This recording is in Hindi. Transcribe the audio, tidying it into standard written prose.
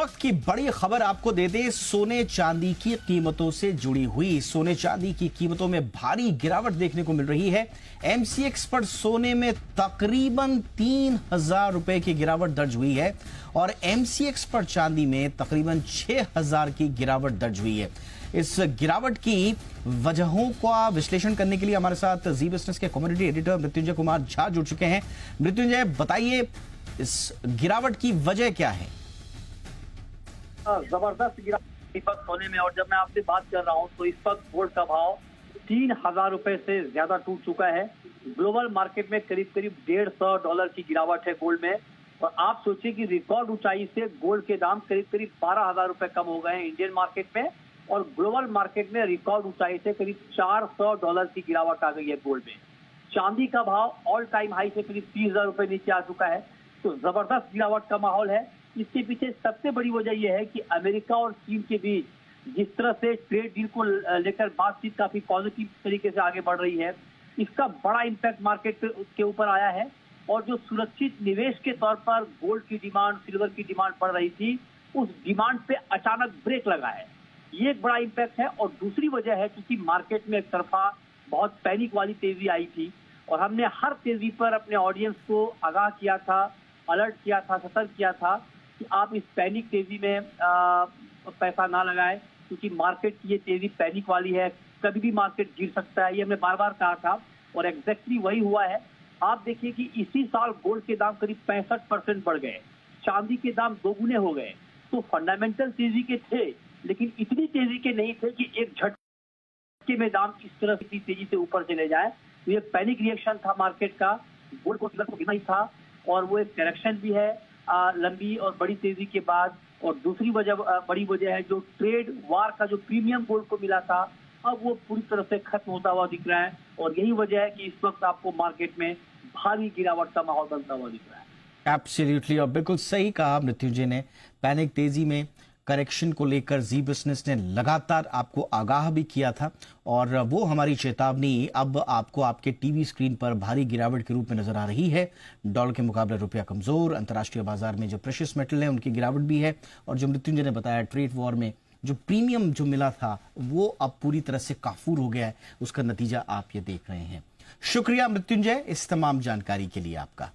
वक्त की बड़ी खबर आपको दे दे, सोने चांदी की कीमतों से जुड़ी हुई। सोने चांदी की कीमतों में भारी गिरावट देखने को मिल रही है। एमसीएक्स पर सोने में तकरीबन 3,000 रुपए की गिरावट दर्ज हुई है और एमसीएक्स पर चांदी में तकरीबन 6,000 की गिरावट दर्ज हुई है। इस गिरावट की वजहों का विश्लेषण करने के लिए हमारे साथ जी बिजनेस के कम्युनिटी एडिटर मृत्युंजय कुमार झा जुड़ चुके हैं। मृत्युंजय, बताइए इस गिरावट की वजह क्या है? जबरदस्त गिरावट इस वक्त सोने में, और जब मैं आपसे बात कर रहा हूं तो इस वक्त गोल्ड का भाव 3,000 रुपए से ज्यादा टूट चुका है। ग्लोबल मार्केट में करीब करीब $150 की गिरावट है गोल्ड में। और आप सोचिए कि रिकॉर्ड ऊंचाई से गोल्ड के दाम करीब करीब 12,000 रुपए कम हो गए हैं इंडियन मार्केट में, और ग्लोबल मार्केट में रिकॉर्ड ऊंचाई से करीब $400 की गिरावट आ गई है गोल्ड में। चांदी का भाव ऑल टाइम हाई से करीब 30,000 रुपए नीचे आ चुका है। तो जबरदस्त गिरावट का माहौल है। इसके पीछे सबसे बड़ी वजह यह है कि अमेरिका और चीन के बीच जिस तरह से ट्रेड डील को लेकर बातचीत काफी पॉजिटिव तरीके से आगे बढ़ रही है, इसका बड़ा इम्पैक्ट मार्केट के ऊपर आया है। और जो सुरक्षित निवेश के तौर पर गोल्ड की डिमांड, सिल्वर की डिमांड बढ़ रही थी, उस डिमांड पे अचानक ब्रेक लगा है। ये एक बड़ा इम्पैक्ट है। और दूसरी वजह है क्योंकि मार्केट में एक तरफा बहुत पैनिक वाली तेजी आई थी, और हमने हर तेजी पर अपने ऑडियंस को आगाह किया था, अलर्ट किया था, सतर्क किया था कि आप इस पैनिक तेजी में पैसा ना लगाएं, क्योंकि मार्केट की ये तेजी पैनिक वाली है, कभी भी मार्केट गिर सकता है, ये हमने बार बार कहा था और एग्जैक्टली वही हुआ है। आप देखिए कि इसी साल गोल्ड के दाम करीब 65% बढ़ गए, चांदी के दाम दोगुने हो गए। तो फंडामेंटल तेजी के थे, लेकिन इतनी तेजी के नहीं थे कि एक झटके में दाम इस तरह की तेजी से ऊपर चले जाए। तो ये पैनिक रिएक्शन था मार्केट का, गोल्ड को गिरना ही था, और वो एक करेक्शन भी है लंबी और बड़ी तेजी के बाद। और दूसरी वजह, बड़ी वजह है जो ट्रेड वार का जो प्रीमियम गोल्ड को मिला था, अब वो पूरी तरह से खत्म होता हुआ दिख रहा है। और यही वजह है कि इस वक्त आपको मार्केट में भारी गिरावट का माहौल बनता हुआ दिख रहा है। एब्सोल्युटली, और बिल्कुल सही कहा मृत्युंजय ने। पैनिक तेजी में करेक्शन को लेकर जी बिजनेस ने लगातार आपको आगाह भी किया था, और वो हमारी चेतावनी अब आपको आपके टीवी स्क्रीन पर भारी गिरावट के रूप में नजर आ रही है। डॉलर के मुकाबले रुपया कमजोर, अंतर्राष्ट्रीय बाजार में जो प्रेशियस मेटल है उनकी गिरावट भी है, और जो मृत्युंजय ने बताया ट्रेड वॉर में जो प्रीमियम जो मिला था वो अब पूरी तरह से काफूर हो गया है, उसका नतीजा आप ये देख रहे हैं। शुक्रिया मृत्युंजय इस तमाम जानकारी के लिए आपका।